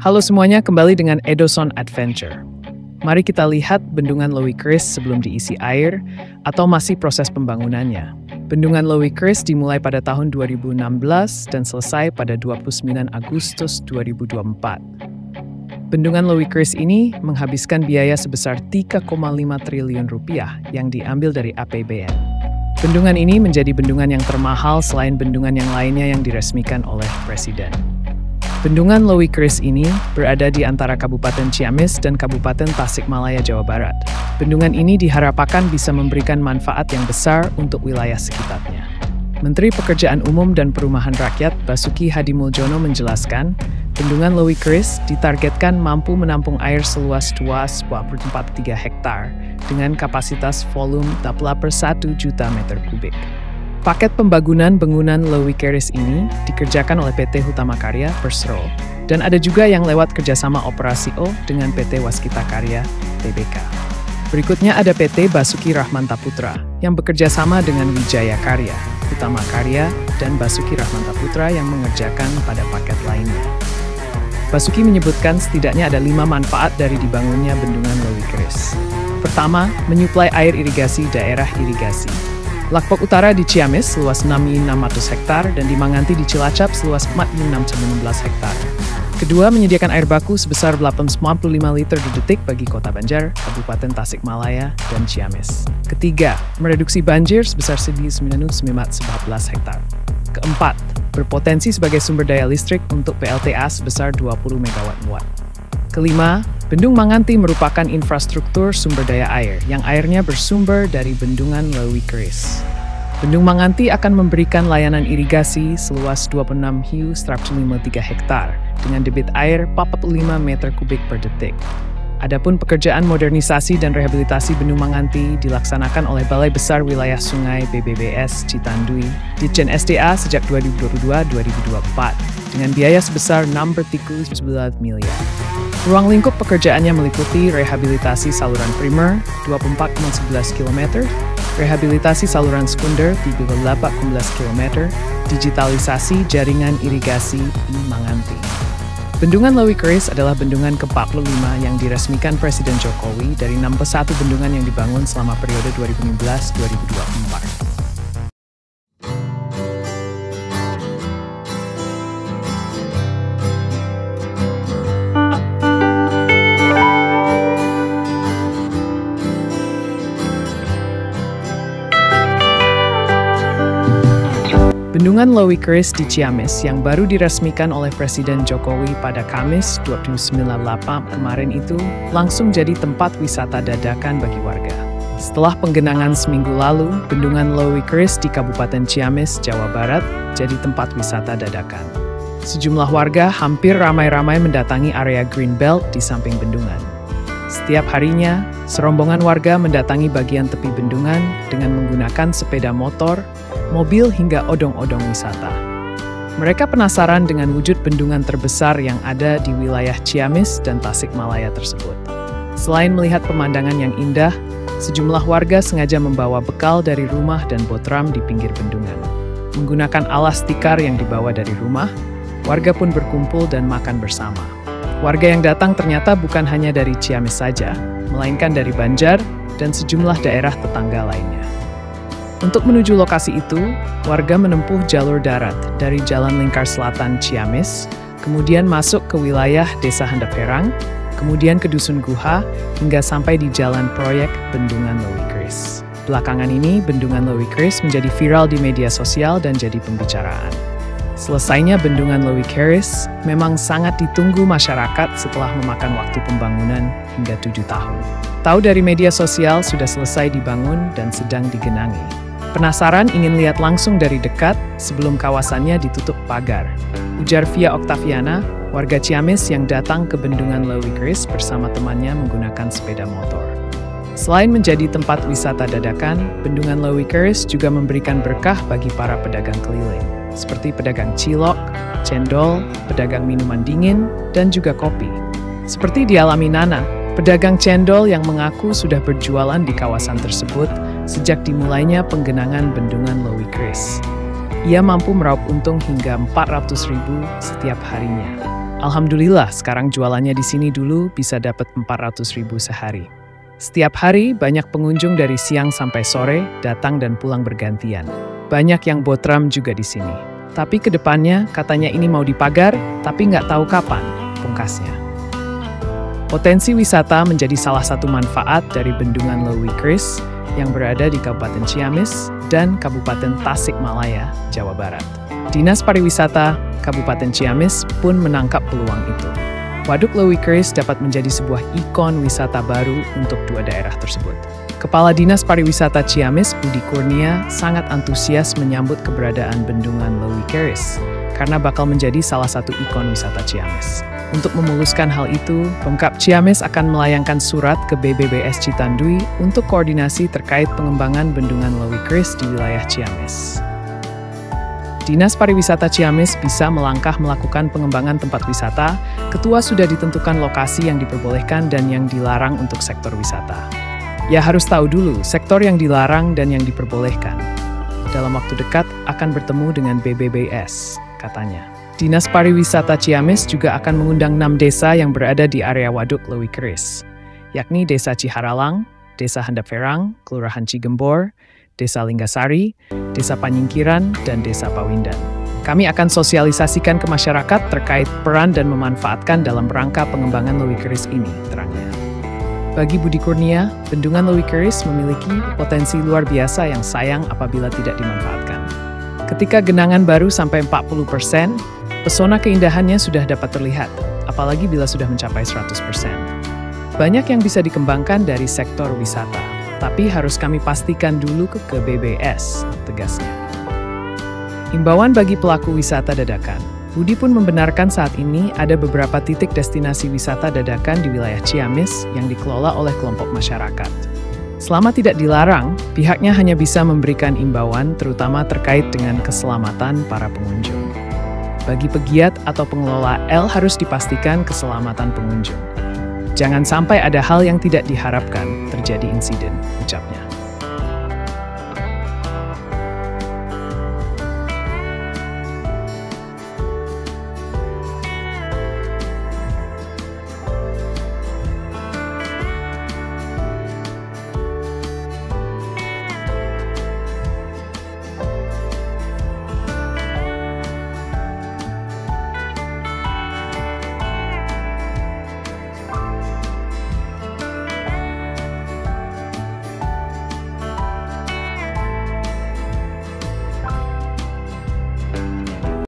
Halo semuanya, kembali dengan Edoson Adventure. Mari kita lihat bendungan Lowi Keris sebelum diisi air atau masih proses pembangunannya. Bendungan Lowi Keris dimulai pada tahun 2016 dan selesai pada 29 Agustus 2024. Bendungan Lowi Keris ini menghabiskan biaya sebesar 3,5 triliun rupiah yang diambil dari APBN. Bendungan ini menjadi bendungan yang termahal selain bendungan yang lainnya yang diresmikan oleh Presiden. Bendungan Lowi Keris ini berada di antara Kabupaten Ciamis dan Kabupaten Tasikmalaya, Jawa Barat. Bendungan ini diharapkan bisa memberikan manfaat yang besar untuk wilayah sekitarnya. Menteri Pekerjaan Umum dan Perumahan Rakyat Basuki Hadimuljono menjelaskan, bendungan Lowi Keris ditargetkan mampu menampung air seluas 2,43 hektar dengan kapasitas volume 1 juta meter kubik. Paket pembangunan bangunan Lowi Keris ini dikerjakan oleh PT Hutama Karya Persero, dan ada juga yang lewat kerjasama operasi O dengan PT Waskita Karya Tbk. Berikutnya ada PT Basuki Rahmanta Putra yang bekerja sama dengan Wijaya Karya, Hutama Karya, dan Basuki Rahmanta Putra yang mengerjakan pada paket lainnya. Basuki menyebutkan setidaknya ada 5 manfaat dari dibangunnya bendungan Lowi Keris. Pertama, menyuplai air irigasi daerah irigasi. Lakpok Utara di Ciamis seluas 6.600 hektar dan di Manganti di Cilacap seluas 4.616 hektar. Kedua, menyediakan air baku sebesar 895 liter per detik bagi Kota Banjar, Kabupaten Tasikmalaya, dan Ciamis. Ketiga, mereduksi banjir sebesar 1.914 hektar. Keempat, berpotensi sebagai sumber daya listrik untuk PLTA sebesar 20 MW. Kelima, Bendung Manganti merupakan infrastruktur sumber daya air yang airnya bersumber dari bendungan Lowi Keris. Bendung Manganti akan memberikan layanan irigasi seluas 26,153 hektar dengan debit air 45 meter kubik per detik. Adapun pekerjaan modernisasi dan rehabilitasi Bendung Manganti dilaksanakan oleh Balai Besar Wilayah Sungai BBBS Citandui, Ditjen SDA sejak 2022-2024 dengan biaya sebesar 6,9 miliar. Ruang lingkup pekerjaannya meliputi rehabilitasi saluran primer 24,11 km, rehabilitasi saluran sekunder 3,18 km, digitalisasi jaringan irigasi di Manganti. Bendungan Lowi Keris adalah bendungan ke-45 yang diresmikan Presiden Jokowi dari 61 bendungan yang dibangun selama periode 2015-2024. Bendungan Lowi Keris di Ciamis yang baru diresmikan oleh Presiden Jokowi pada Kamis 29 kemarin itu langsung jadi tempat wisata dadakan bagi warga. Setelah penggenangan seminggu lalu, Bendungan Lowi Keris di Kabupaten Ciamis, Jawa Barat jadi tempat wisata dadakan. Sejumlah warga hampir ramai-ramai mendatangi area Greenbelt di samping bendungan. Setiap harinya, serombongan warga mendatangi bagian tepi bendungan dengan menggunakan sepeda motor, mobil hingga odong-odong wisata. Mereka penasaran dengan wujud bendungan terbesar yang ada di wilayah Ciamis dan Tasikmalaya tersebut. Selain melihat pemandangan yang indah, sejumlah warga sengaja membawa bekal dari rumah dan botram di pinggir bendungan. Menggunakan alas tikar yang dibawa dari rumah, warga pun berkumpul dan makan bersama. Warga yang datang ternyata bukan hanya dari Ciamis saja, melainkan dari Banjar dan sejumlah daerah tetangga lainnya. Untuk menuju lokasi itu, warga menempuh jalur darat dari Jalan Lingkar Selatan Ciamis, kemudian masuk ke wilayah Desa Handaperang, kemudian ke Dusun Guha, hingga sampai di Jalan Proyek Bendungan Lowi Keris. Belakangan ini, Bendungan Lowi Keris menjadi viral di media sosial dan jadi pembicaraan. Selesainya Bendungan Lowi Keris memang sangat ditunggu masyarakat setelah memakan waktu pembangunan hingga 7 tahun. Tahu dari media sosial sudah selesai dibangun dan sedang digenangi. Penasaran ingin lihat langsung dari dekat sebelum kawasannya ditutup pagar. Ujar Via Oktaviana, warga Ciamis yang datang ke Bendungan Lowi Keris bersama temannya menggunakan sepeda motor. Selain menjadi tempat wisata dadakan, Bendungan Lowi Keris juga memberikan berkah bagi para pedagang keliling, seperti pedagang cilok, cendol, pedagang minuman dingin, dan juga kopi. Seperti dialami Nana, pedagang cendol yang mengaku sudah berjualan di kawasan tersebut sejak dimulainya penggenangan Bendungan Lowi Keris. Ia mampu meraup untung hingga 400.000 setiap harinya. Alhamdulillah, sekarang jualannya di sini dulu bisa dapat 400.000 sehari. Setiap hari, banyak pengunjung dari siang sampai sore datang dan pulang bergantian. Banyak yang botram juga di sini. Tapi ke depannya, katanya ini mau dipagar, tapi nggak tahu kapan, pungkasnya. Potensi wisata menjadi salah satu manfaat dari Bendungan Lewi Keris yang berada di Kabupaten Ciamis dan Kabupaten Tasikmalaya, Jawa Barat. Dinas Pariwisata Kabupaten Ciamis pun menangkap peluang itu. Waduk Lewi Keris dapat menjadi sebuah ikon wisata baru untuk dua daerah tersebut. Kepala Dinas Pariwisata Ciamis, Budi Kurnia, sangat antusias menyambut keberadaan Bendungan Lewi Keris karena bakal menjadi salah satu ikon wisata Ciamis. Untuk memuluskan hal itu, Pemkab Ciamis akan melayangkan surat ke BBBS Citandui untuk koordinasi terkait pengembangan Bendungan Lewi Keris di wilayah Ciamis. Dinas Pariwisata Ciamis bisa melangkah melakukan pengembangan tempat wisata. Ketua sudah ditentukan lokasi yang diperbolehkan dan yang dilarang untuk sektor wisata. Ya harus tahu dulu sektor yang dilarang dan yang diperbolehkan. Dalam waktu dekat akan bertemu dengan BBBS, katanya. Dinas Pariwisata Ciamis juga akan mengundang 6 desa yang berada di area Waduk Lewi Keris, yakni Desa Ciharalang, Desa Handap Ferang, Kelurahan Cigembor, Desa Linggasari, Desa Panyingkiran, dan Desa Pawindan. Kami akan sosialisasikan ke masyarakat terkait peran dan memanfaatkan dalam rangka pengembangan Lewi Keris ini, terangnya. Bagi Budi Kurnia, Bendungan Lewi Keris memiliki potensi luar biasa yang sayang apabila tidak dimanfaatkan. Ketika genangan baru sampai 40%, pesona keindahannya sudah dapat terlihat, apalagi bila sudah mencapai 100%. Banyak yang bisa dikembangkan dari sektor wisata, tapi harus kami pastikan dulu ke BBS, tegasnya. Himbauan bagi pelaku wisata dadakan. Budi pun membenarkan saat ini ada beberapa titik destinasi wisata dadakan di wilayah Ciamis yang dikelola oleh kelompok masyarakat. Selama tidak dilarang, pihaknya hanya bisa memberikan himbauan terutama terkait dengan keselamatan para pengunjung. Bagi pegiat atau pengelola L harus dipastikan keselamatan pengunjung. Jangan sampai ada hal yang tidak diharapkan terjadi insiden, ucapnya.